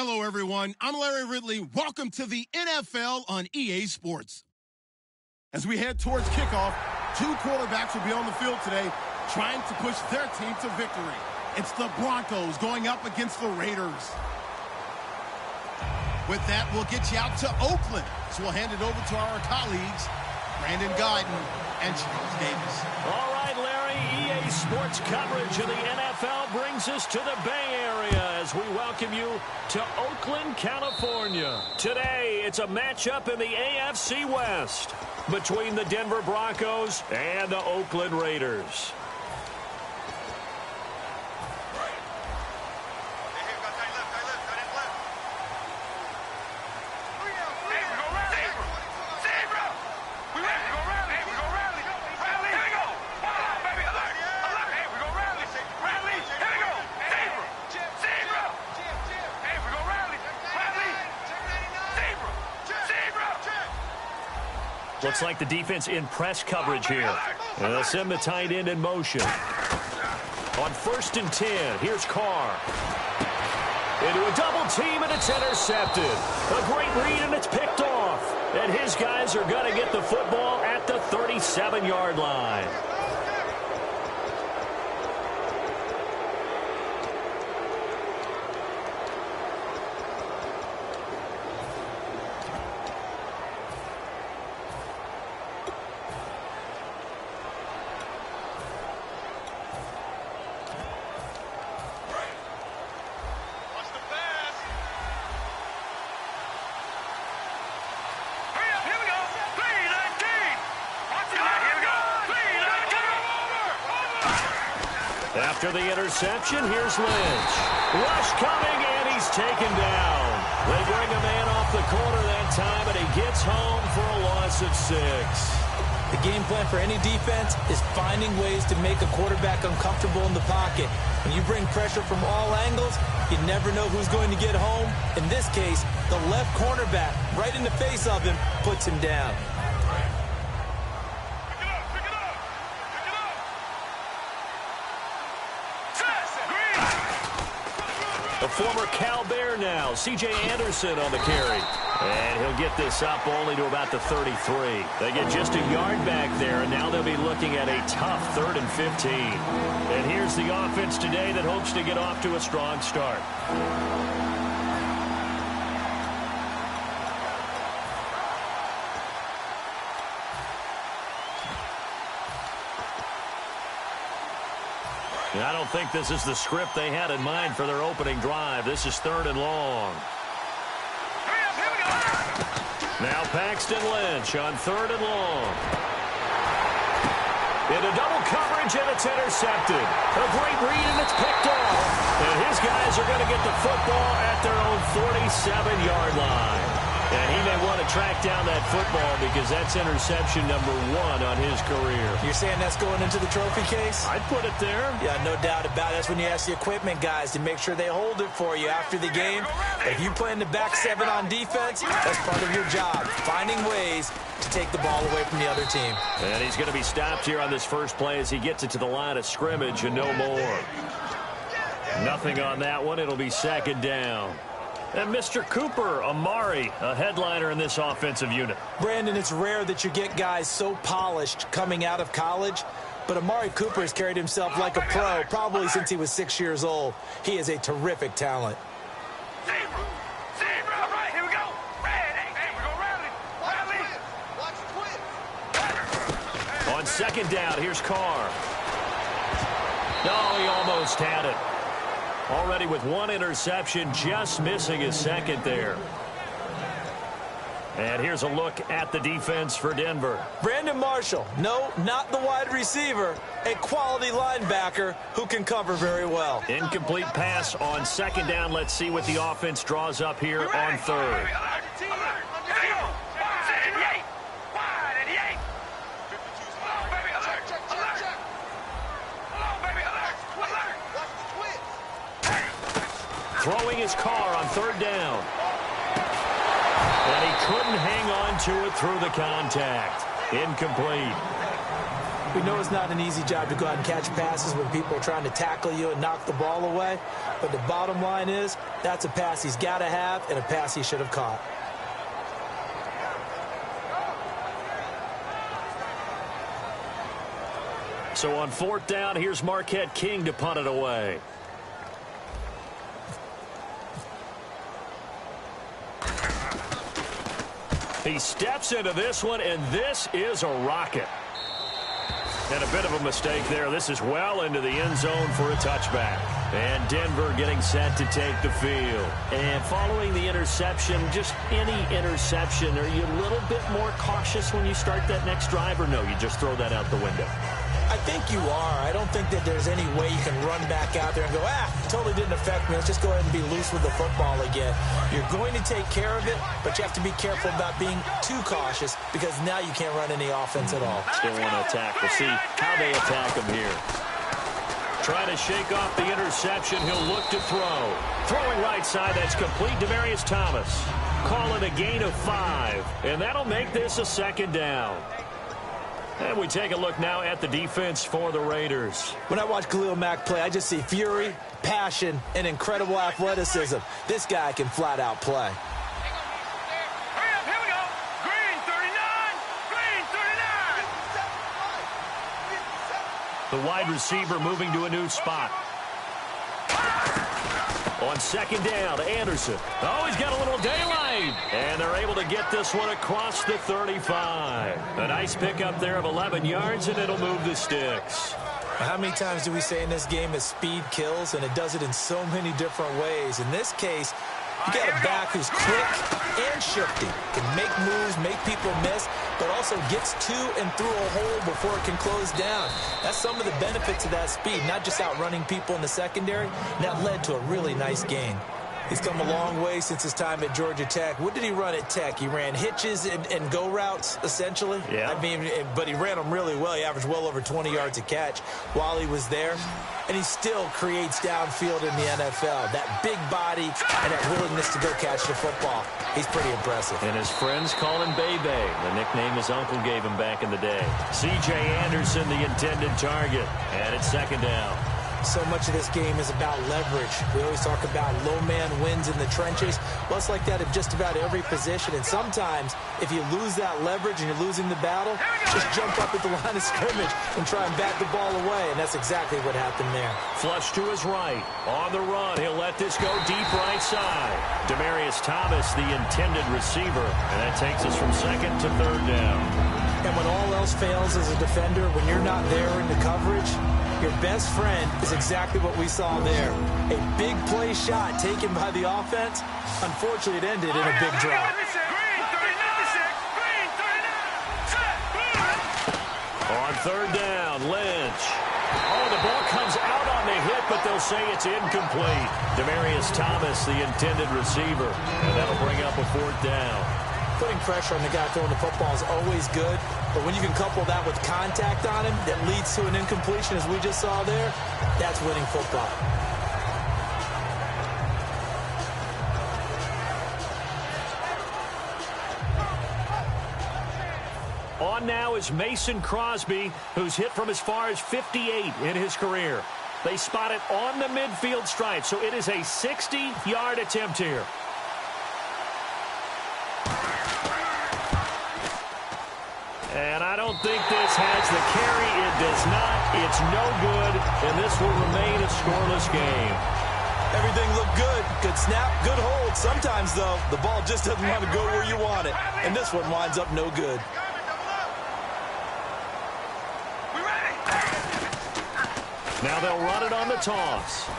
Hello, everyone. I'm Larry Ridley. Welcome to the NFL on EA Sports. As we head towards kickoff, two quarterbacks will be on the field today trying to push their team to victory. It's the Broncos going up against the Raiders. With that, we'll get you out to Oakland. So we'll hand it over to our colleagues, Brandon Guyton and Charles Davis. All right, Larry, EA Sports coverage of the NFL brings us to the Bay Area as we welcome you to Oakland, California. Today, it's a matchup in the AFC West between the Denver Broncos and the Oakland Raiders. Looks like the defense in press coverage here. And they'll send the tight end in motion. On 1st and 10, here's Carr. Into a double team, and it's intercepted. A great read, and it's picked off. And his guys are going to get the football at the 37-yard line. After the interception, here's Lynch. Rush coming, and he's taken down. They bring a man off the corner that time, and he gets home for a loss of 6. The game plan for any defense is finding ways to make a quarterback uncomfortable in the pocket. When you bring pressure from all angles, you never know who's going to get home. In this case, the left cornerback, right in the face of him, puts him down. The former Cal Bear now, C.J. Anderson on the carry. And he'll get this up only to about the 33. They get just a yard back there, and now they'll be looking at a tough 3rd and 15. And here's the offense today that hopes to get off to a strong start. I don't think this is the script they had in mind for their opening drive. This is 3rd and long. Now Paxton Lynch on 3rd and long. Into double coverage, and it's intercepted. A great read, and it's picked off. And his guys are going to get the football at their own 47-yard line. And he may want to track down that football because that's interception number 1 on his career. You're saying that's going into the trophy case? I'd put it there. Yeah, no doubt about it. That's when you ask the equipment guys to make sure they hold it for you after the game. If you play in the back 7 on defense, that's part of your job, finding ways to take the ball away from the other team. And he's going to be stopped here on this first play as he gets it to the line of scrimmage and no more. Nothing on that one. It'll be 2nd down. And Mr. Cooper, Amari, a headliner in this offensive unit. Brandon, it's rare that you get guys so polished coming out of college, but Amari Cooper has carried himself like a pro probably since he was 6 years old. He is a terrific talent. On 2nd down, here's Carr. No, he almost had it. Already with 1 interception, just missing his 2nd there. And here's a look at the defense for Denver. Brandon Marshall, no, not the wide receiver, a quality linebacker who can cover very well. Incomplete pass on 2nd down. Let's see what the offense draws up here on 3rd. Throwing his car on 3rd down. And he couldn't hang on to it through the contact. Incomplete. We know it's not an easy job to go out and catch passes when people are trying to tackle you and knock the ball away. But the bottom line is, that's a pass he's got to have and a pass he should have caught. So on 4th down, here's Marquette King to punt it away. He steps into this one, and this is a rocket. And a bit of a mistake there. This is well into the end zone for a touchback. And Denver getting set to take the field. And following the interception, just any interception, are you a little bit more cautious when you start that next drive, or no, you just throw that out the window? I think you are. I don't think that there's any way you can run back out there and go, totally didn't affect me. Let's just go ahead and be loose with the football again. You're going to take care of it, but you have to be careful about being too cautious because now you can't run any offense at all. Still want to attack. We'll see how they attack him here. Trying to shake off the interception. He'll look to throw. Throwing right side. That's complete. Demaryius Thomas. Calling a gain of 5. And that'll make this a 2nd down. And we take a look now at the defense for the Raiders. When I watch Khalil Mack play, I just see fury, passion, and incredible athleticism. This guy can flat out play. Here we go. Green 39. Green 39. The wide receiver moving to a new spot. On 2nd down, Anderson. Oh, he's got a little daylight. And they're able to get this one across the 35. A nice pickup there of 11 yards, and it'll move the sticks. How many times do we say in this game that speed kills, and it does it in so many different ways? In this case, you got a back who's quick and shifty, can make moves, make people miss, but also gets to and through a hole before it can close down. That's some of the benefits of that speed, not just outrunning people in the secondary. That led to a really nice gain. He's come a long way since his time at Georgia Tech. What did he run at Tech? He ran hitches and go routes, essentially. Yeah. I mean, but he ran them really well. He averaged well over 20 yards a catch while he was there. And he still creates downfield in the NFL. That big body and that willingness to go catch the football. He's pretty impressive. And his friends call him Bebe, the nickname his uncle gave him back in the day. C.J. Anderson, the intended target. And it's 2nd down. So much of this game is about leverage. We always talk about low man wins in the trenches. Well, it's like that in just about every position. And sometimes, if you lose that leverage and you're losing the battle, just jump up at the line of scrimmage and try and bat the ball away. And that's exactly what happened there. Flush to his right. On the run, he'll let this go deep right side. Demaryius Thomas, the intended receiver. And that takes us from 2nd to 3rd down. And when all else fails as a defender, when you're not there in the coverage, your best friend is exactly what we saw there. A big play shot taken by the offense. Unfortunately, it ended in a big drop. On 3rd down, Lynch. Oh, the ball comes out on the hit, but they'll say it's incomplete. Demaryius Thomas, the intended receiver. And that'll bring up a 4th down. Putting pressure on the guy throwing the football is always good, but when you can couple that with contact on him that leads to an incompletion, as we just saw there, that's winning football. On now is Mason Crosby, who's hit from as far as 58 in his career. They spot it on the midfield stripe, so it is a 60-yard attempt here. And I don't think this has the carry. It does not. It's no good, and this will remain a scoreless game. Everything looked good. Good snap, good hold. Sometimes, though, the ball just doesn't want to go where you want it. And this one winds up no good. Now they'll run it on the toss.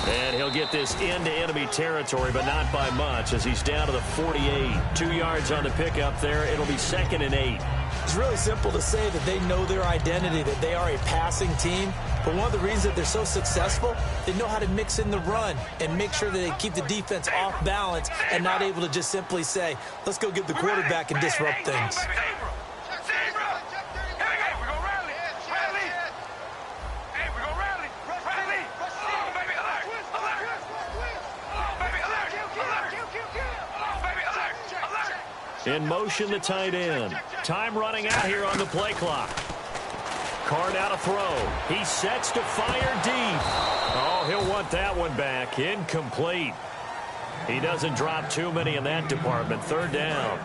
And he'll get this into enemy territory, but not by much, as he's down to the 48. 2 yards on the pickup there. It'll be 2nd and 8. It's really simple to say that they know their identity, that they are a passing team. But one of the reasons that they're so successful, they know how to mix in the run and make sure that they keep the defense off balance and not able to just simply say, let's go get the quarterback and disrupt things. In motion, the tight end. Time running out here on the play clock. Carr now to throw. He sets to fire deep. Oh, he'll want that one back. Incomplete. He doesn't drop too many in that department. Third down.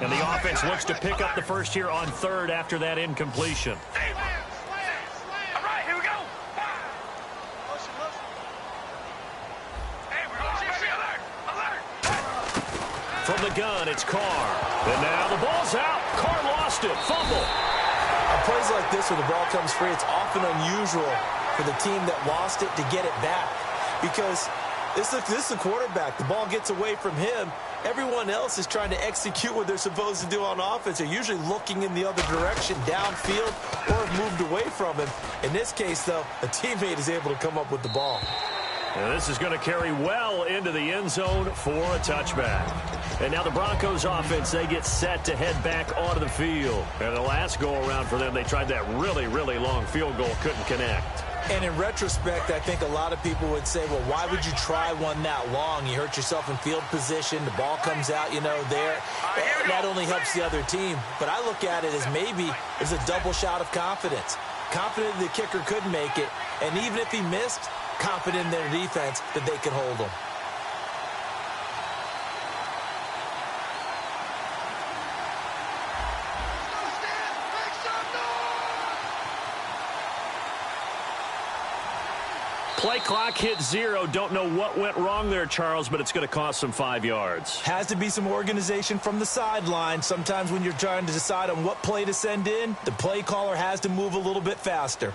And the offense looks to pick up the first here on third after that incompletion. All right, here we go. Hey, we're going to alert. From the gun, it's Carr. And now the ball's out. Carr lost it. Fumble. On plays like this where the ball comes free, it's often unusual for the team that lost it to get it back. Because this is the quarterback. The ball gets away from him. Everyone else is trying to execute what they're supposed to do on offense. They're usually looking in the other direction, downfield, or have moved away from him. In this case, though, a teammate is able to come up with the ball. And this is going to carry well into the end zone for a touchback. And now the Broncos offense, they get set to head back onto the field. And the last go-around for them, they tried that really, really long field goal, couldn't connect. And in retrospect, I think a lot of people would say, well, why would you try one that long? You hurt yourself in field position. The ball comes out, there. That only helps the other team. But I look at it as maybe it's a double shot of confidence. Confident the kicker could make it. And even if he missed, confident in their defense that they could hold him. Play clock hit 0. Don't know what went wrong there, Charles, but it's going to cost them 5 yards. Has to be some organization from the sideline. Sometimes when you're trying to decide on what play to send in, the play caller has to move a little bit faster.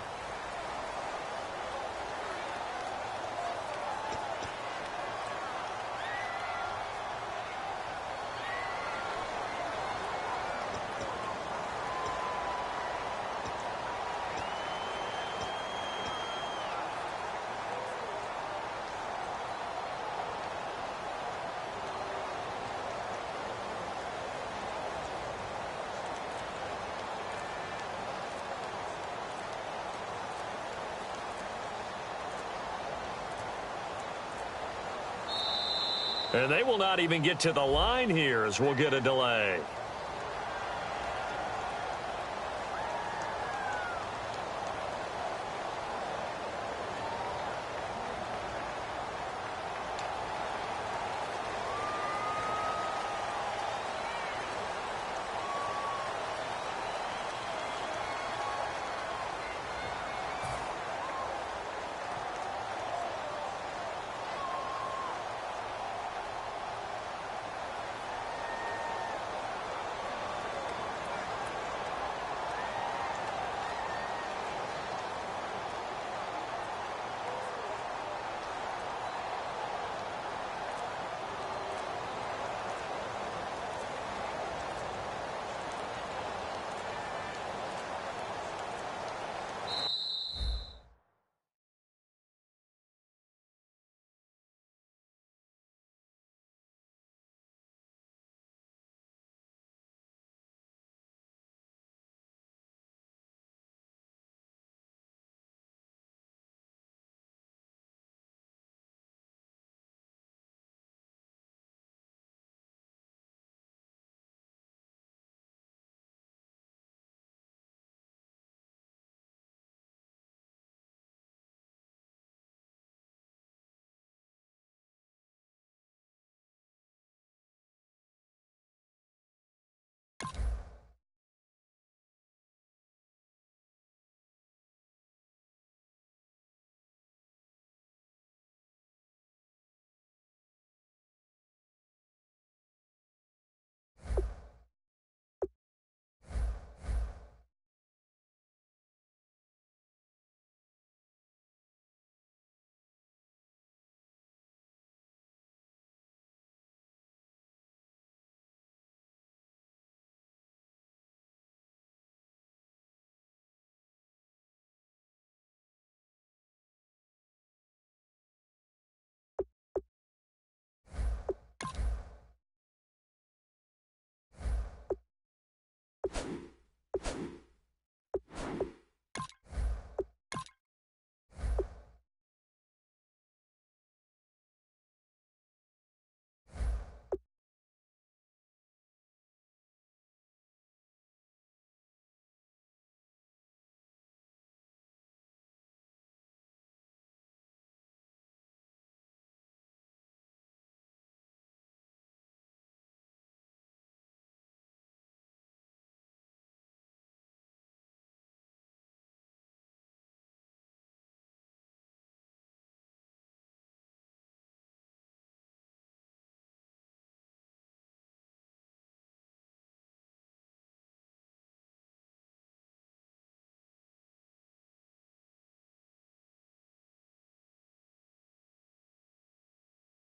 And they will not even get to the line here as we'll get a delay.